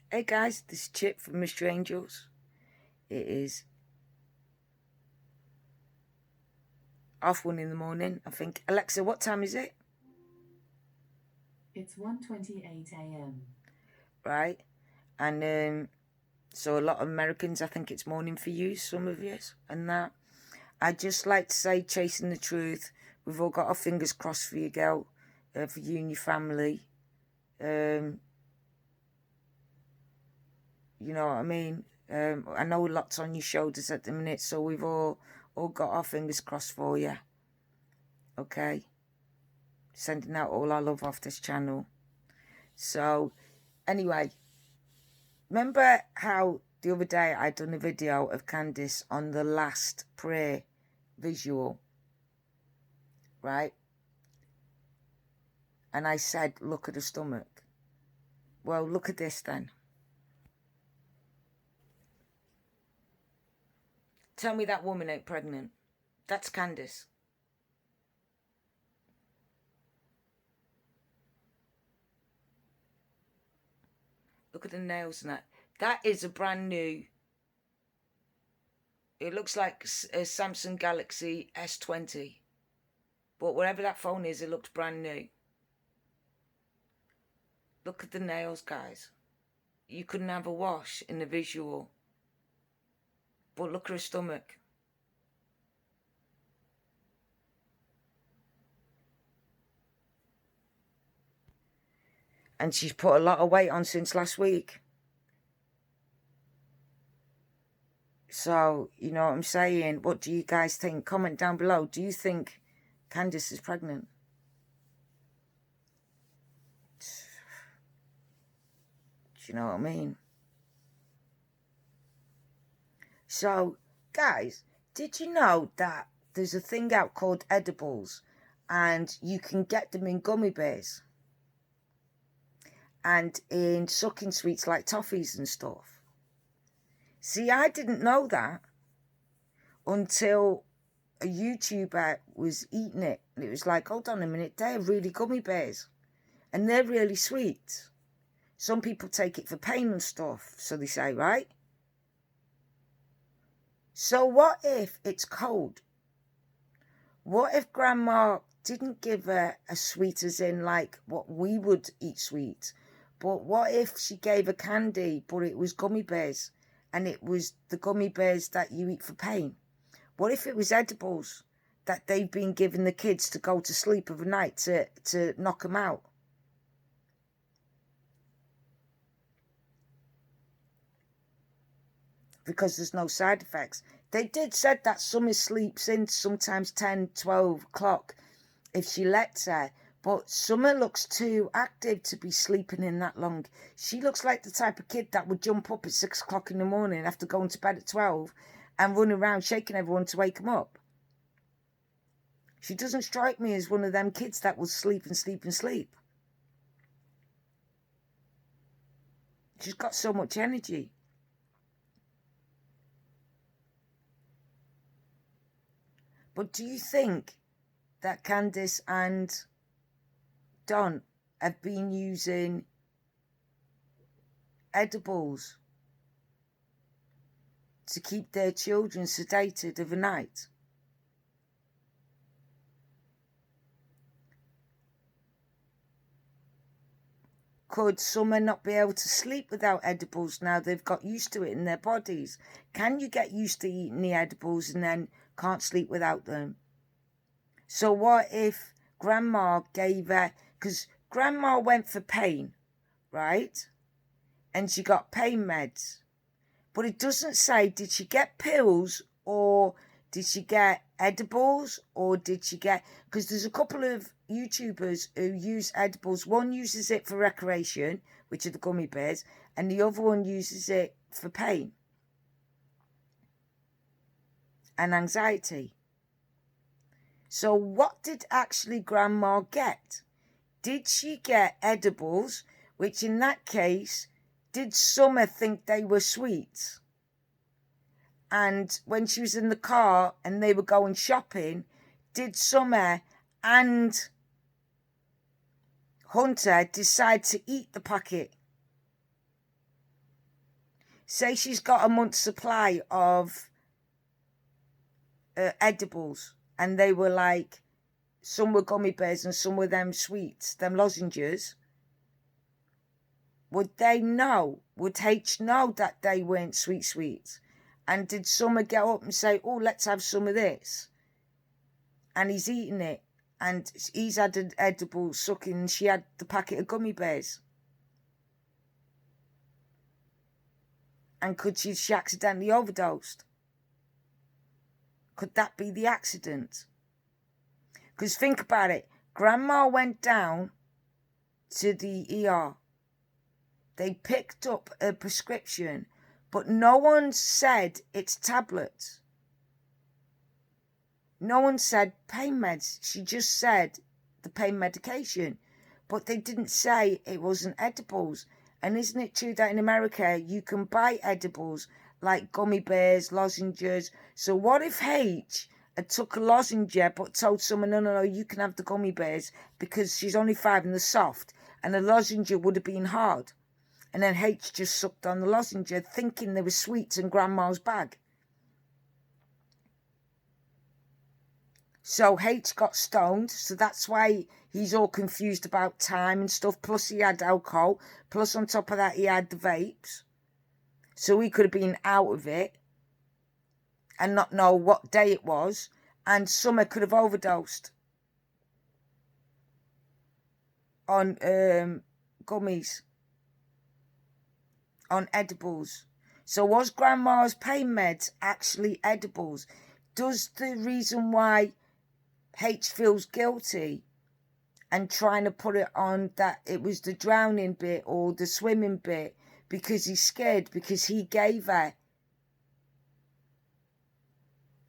Hey guys, this is Chip from Mr. Angels. It is 1:30 in the morning, I think. Alexa, what time is it? It's 1:28 a.m. Right. And so a lot of Americans, I think it's morning for you, some of you, and that. I'd just like to say, chasing the truth. We've all got our fingers crossed for you, girl, for you and your family. You know what I mean? I know lots on your shoulders at the minute, so we've all got our fingers crossed for you. Okay? Sending out all our love off this channel. So, anyway, remember how the other day I done a video of Candice on the last prayer visual, right? And I said, look at her stomach. Well, look at this then. Tell me that woman ain't pregnant. That's Candice. Look at the nails and that. That is a brand new. It looks like a Samsung Galaxy S20. But whatever that phone is, it looks brand new. Look at the nails, guys. You couldn't have a wash in the visual. But look at her stomach. And she's put a lot of weight on since last week. So, you know what I'm saying? What do you guys think? Comment down below. Do you think Candice is pregnant? Do you know what I mean? So, guys, did you know that there's a thing out called edibles and you can get them in gummy bears and in sucking sweets like toffees and stuff? See, I didn't know that until a YouTuber was eating it. And it was like, hold on a minute, they're really gummy bears. And they're really sweet. Some people take it for pain and stuff, so they say, right? So what if it's cold? What if Grandma didn't give her a sweet as in like what we would eat sweet? But what if she gave a candy, but it was gummy bears? And it was the gummy bears that you eat for pain? What if it was edibles that they've been giving the kids to go to sleep overnight to knock them out? Because there's no side effects. They did said that Summer sleeps in sometimes 10, 12 o'clock if she lets her. But Summer looks too active to be sleeping in that long. She looks like the type of kid that would jump up at 6 o'clock in the morning after going to bed at 12 and run around shaking everyone to wake them up. She doesn't strike me as one of them kids that will sleep and sleep and sleep. She's got so much energy. But do you think that Candice and Don have been using edibles to keep their children sedated overnight? Could Summer not be able to sleep without edibles now they've got used to it in their bodies? Can you get used to eating the edibles and then can't sleep without them? So what if Grandma gave her, because Grandma went for pain, right? And she got pain meds. But it doesn't say, did she get pills or did she get edibles or did she get... Because there's a couple of YouTubers who use edibles. One uses it for recreation, which are the gummy bears, and the other one uses it for pain and anxiety. So what did actually Grandma get? Did she get edibles, which in that case, did Summer think they were sweet? And when she was in the car and they were going shopping, did Summer and Hunter decide to eat the packet? say she's got a month's supply of edibles, and they were like, some were gummy bears and some were them sweets, them lozenges. Would they know? Would H know that they weren't sweets? And did Summer get up and say, oh, let's have some of this? And he's eating it. And he's had an edible sucking, and she had the packet of gummy bears. And could she accidentally overdosed? Could that be the accident? Because think about it. Grandma went down to the ER. They picked up a prescription, but no one said it's tablets. No one said pain meds. She just said the pain medication. But they didn't say it wasn't edibles. And isn't it true that in America you can buy edibles like gummy bears, lozenges? So what if H had took a lozenge but told someone, no, you can have the gummy bears because she's only 5 and they're soft, and the lozenge would have been hard. And then H just sucked on the lozenge thinking they were sweets in Grandma's bag. So H got stoned, so that's why he's all confused about time and stuff. Plus he had alcohol. Plus on top of that he had the vapes. So he could have been out of it and not know what day it was. And Summer could have overdosed on gummies, on edibles. So was Grandma's pain meds actually edibles? Does the reason why H feels guilty and trying to put it on that it was the drowning bit or the swimming bit because he's scared because he gave her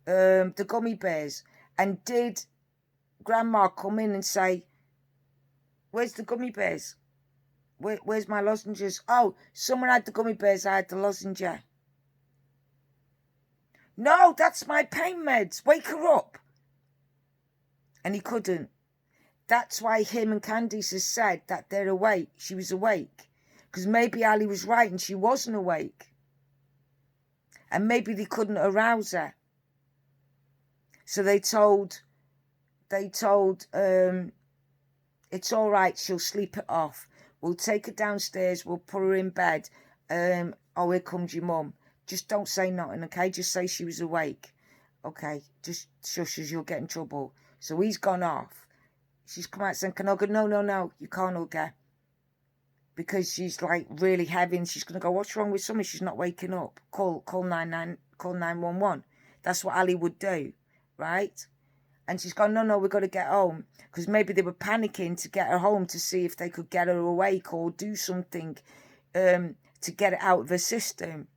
the gummy bears? And did Grandma come in and say, where's the gummy bears? Where's my lozenges? Oh, someone had the gummy bears, I had the lozenge. No, that's my pain meds. Wake her up. And he couldn't. That's why him and Candice has said that they're awake. She was awake. Because maybe Ali was right and she wasn't awake. And maybe they couldn't arouse her. So they told, it's all right, she'll sleep it off. We'll take her downstairs, we'll put her in bed. Oh, here comes your mum. Just don't say nothing, okay? Just say she was awake. Okay, just shush us, you'll get in trouble. So he's gone off. She's come out saying, can I go? No, you can't hug her. Because she's like really heavy and she's going to go, what's wrong with Summer? She's not waking up. Call 911. That's what Ali would do, right? And she's gone, no, we've got to get home. Because maybe they were panicking to get her home to see if they could get her awake or do something to get it out of her system.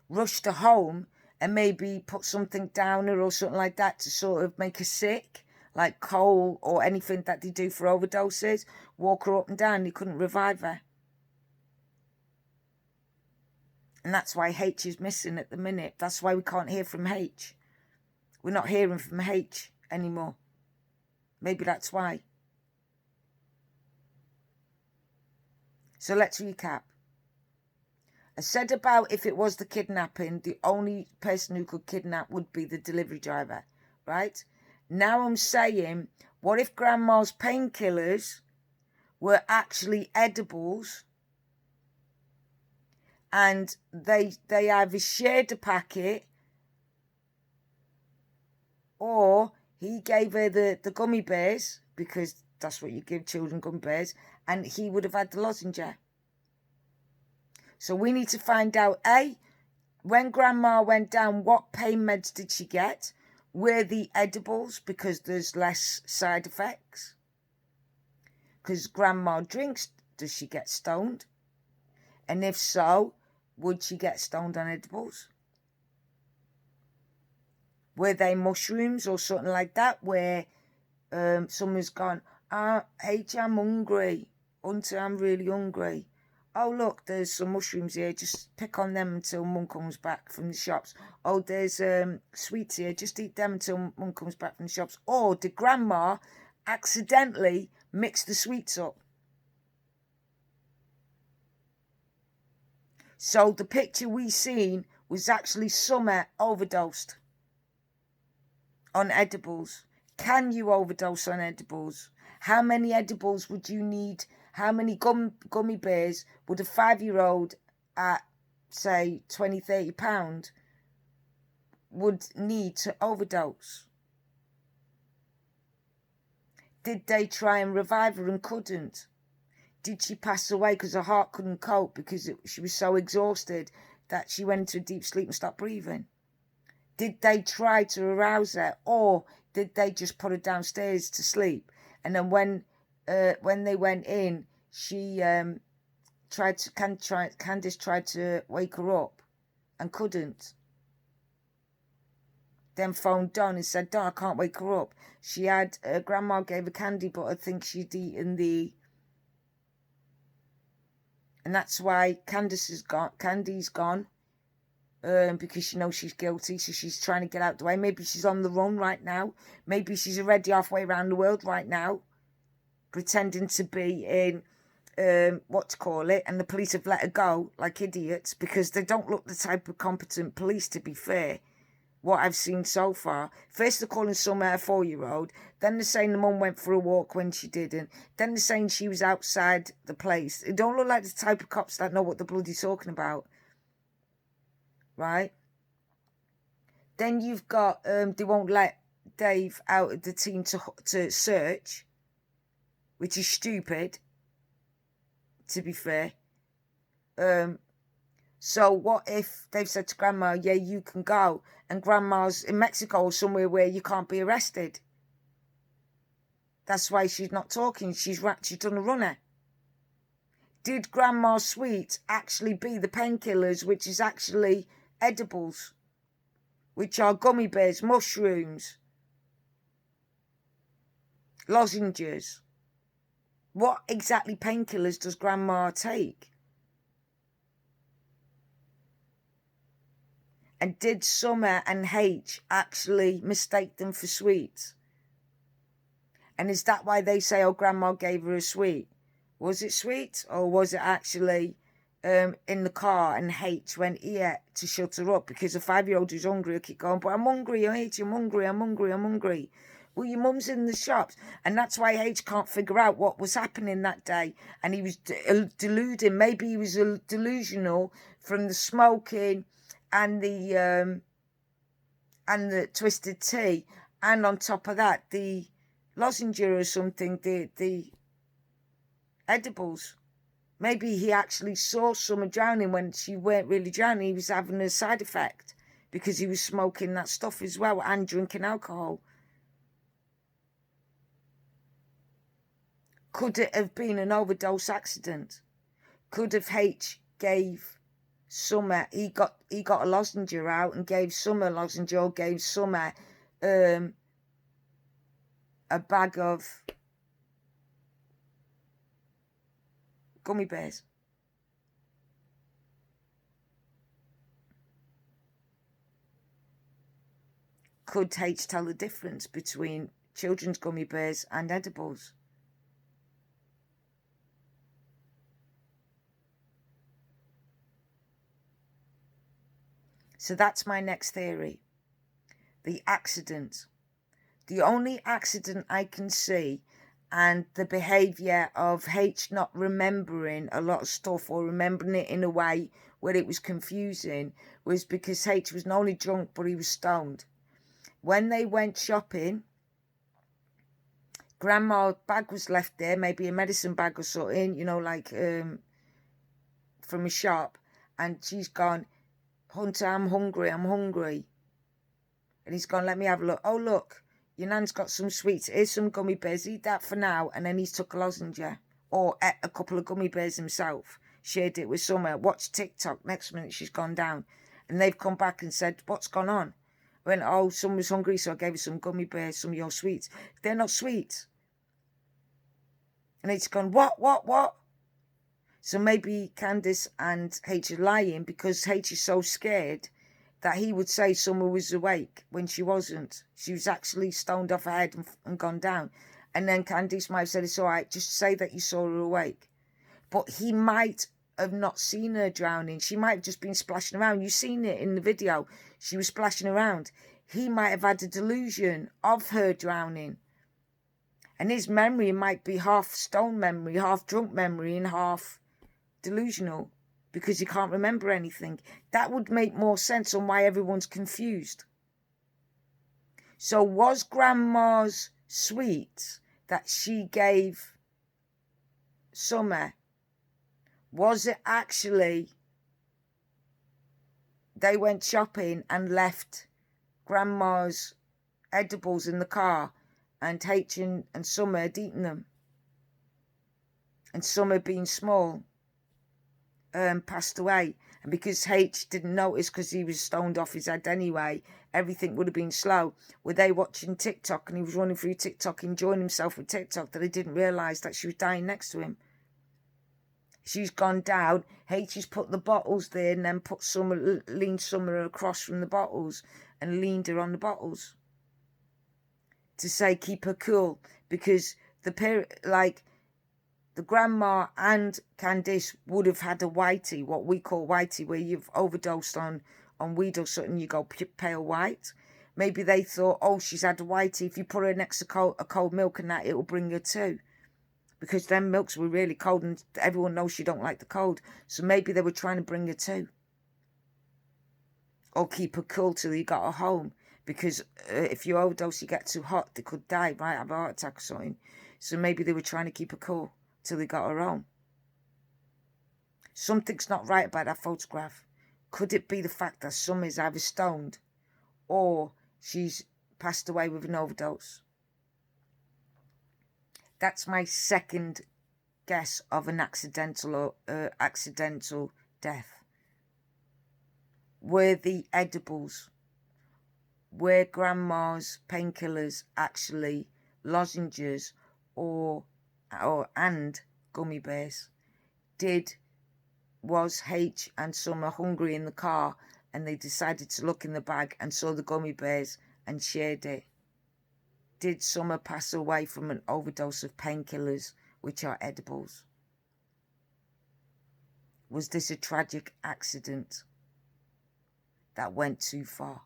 Rushed her home and maybe put something down her or something like that to sort of make her sick, like coal or anything that they do for overdoses. Walk her up and down, they couldn't revive her. And that's why H is missing at the minute. That's why we can't hear from H. We're not hearing from H anymore. Maybe that's why. So let's recap. I said about if it was the kidnapping, the only person who could kidnap would be the delivery driver, right? Now I'm saying, what if Grandma's painkillers were actually edibles and they either shared a packet or he gave her the gummy bears, because that's what you give children, gummy bears, and he would have had the lozenge. So we need to find out, A, when Grandma went down, what pain meds did she get? Were the edibles, because there's less side effects? Because Grandma drinks, does she get stoned? And if so, would she get stoned on edibles? Were they mushrooms or something like that, where someone's gone, H, I'm hungry. Hunter, I'm really hungry. Oh, look, there's some mushrooms here. Just pick on them until Mum comes back from the shops. Oh, there's sweets here. Just eat them until Mum comes back from the shops. Or did Grandma accidentally mix the sweets up? So the picture we seen was actually Summer overdosed on edibles. Can you overdose on edibles? How many edibles would you need? How many gummy bears would a 5-year-old at, say, 20, £30 would need to overdose? Did they try and revive her and couldn't? Did she pass away because her heart couldn't cope because she was so exhausted that she went into a deep sleep and stopped breathing? Did they try to arouse her, or did they just put her downstairs to sleep? And then when they went in, she Candice tried to wake her up and couldn't. Then phoned Don and said, Don, I can't wake her up. She had, grandma gave her candy, but I think she'd eaten and that's why Candy's gone. Because she knows she's guilty, so she's trying to get out the way. Maybe she's on the run right now. Maybe she's already halfway around the world right now, pretending to be in, and the police have let her go like idiots because they don't look the type of competent police, to be fair, what I've seen so far. First they're calling Summer a 4-year-old, then they're saying the mum went for a walk when she didn't, then they're saying she was outside the place. It don't look like the type of cops that know what they're bloody talking about. Right? Then you've got, they won't let Dave out of the team to search, which is stupid, to be fair. So what if they've said to Grandma, yeah, you can go, and Grandma's in Mexico or somewhere where you can't be arrested? That's why she's not talking. She's done a runner. Did Grandma's sweets actually be the painkillers, which is actually edibles, which are gummy bears, mushrooms, lozenges? What exactly painkillers does Grandma take? And did Summer and H actually mistake them for sweets? And is that why they say, oh, Grandma gave her a sweet? Was it sweet, or was it actually in the car and H went here to shut her up because a 5-year-old who's hungry will keep going, but I'm hungry, H, I'm hungry, I'm hungry, I'm hungry. Well, your mum's in the shops. And that's why H can't figure out what was happening that day. And he was deluding. Maybe he was delusional from the smoking and the twisted tea. And on top of that, the lozenge or something, the edibles. Maybe he actually saw Summer drowning when she weren't really drowning. He was having a side effect because he was smoking that stuff as well and drinking alcohol. Could it have been an overdose accident? Could have H gave Summer, he got a lozenge out and gave Summer a lozenge, or gave Summer a bag of gummy bears? Could H tell the difference between children's gummy bears and edibles? So that's my next theory. The accident. The only accident I can see, and the behaviour of H not remembering a lot of stuff or remembering it in a way where it was confusing, was because H was not only drunk but he was stoned. When they went shopping, Grandma's bag was left there, maybe a medicine bag or something, you know, like from a shop, and she's gone, Hunter, I'm hungry, I'm hungry. And he's gone, let me have a look. Oh, look, your nan's got some sweets. Here's some gummy bears. Eat that for now. And then he's took a lozenge, or ate a couple of gummy bears himself. Shared it with Summer. Watched TikTok. Next minute, she's gone down. And they've come back and said, what's gone on? I went, oh, Summer's hungry, so I gave her some gummy bears, some of your sweets. They're not sweets. And it's gone, what? So maybe Candice and H are lying because H is so scared that he would say Summer was awake when she wasn't. She was actually stoned off her head and gone down. And then Candice might have said, it's all right, just say that you saw her awake. But he might have not seen her drowning. She might have just been splashing around. You've seen it in the video. She was splashing around. He might have had a delusion of her drowning. And his memory might be half stone memory, half drunk memory, and half delusional, because he can't remember anything. That would make more sense on why everyone's confused. So was Grandma's sweets that she gave Summer, was it actually they went shopping and left Grandma's edibles in the car, and H and Summer had eaten them, and Summer, being small, passed away? And because H didn't notice, because he was stoned off his head anyway, everything would have been slow. Were they watching TikTok and he was running through TikTok, enjoying himself with TikTok, that he didn't realise that she was dying next to him? She's gone down. H has put the bottles there and then put Summer, leaned Summer across from the bottles and leaned her on the bottles to say keep her cool, because the grandma and Candice would have had a whitey, what we call whitey, where you've overdosed on weed or something, you go pale white. Maybe they thought, oh, she's had a whitey, if you put her next to a cold milk and that, it will bring her to. Because them milks were really cold and everyone knows she don't like the cold. So maybe they were trying to bring her to. Or keep her cool till you got her home. Because if you overdose, you get too hot, they could die, might have a heart attack or something. So maybe they were trying to keep her cool till they got her home. Something's not right about that photograph. Could it be the fact that Summer's either stoned or she's passed away with an overdose? That's my second guess of an accidental death. Were the edibles, were Grandma's painkillers actually lozenges and gummy bears? Was H and Summer hungry in the car and they decided to look in the bag and saw the gummy bears and shared it? Did Summer pass away from an overdose of painkillers, which are edibles? Was this a tragic accident that went too far?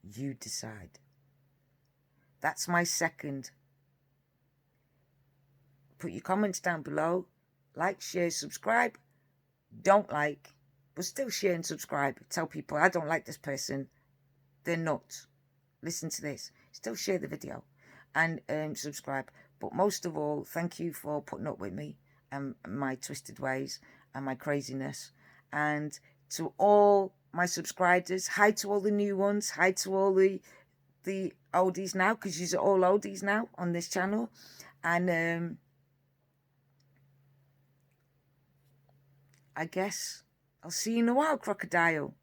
You decide. That's my second. Put your comments down below. Like, share, subscribe. Don't like, but still share and subscribe. Tell people, I don't like this person. They're nuts. Listen to this. Still share the video and subscribe. But most of all, thank you for putting up with me and my twisted ways and my craziness. And to all my subscribers, hi to all the new ones. Hi to all the oldies now, because you're all oldies now on this channel. And I guess I'll see you in a while, crocodile.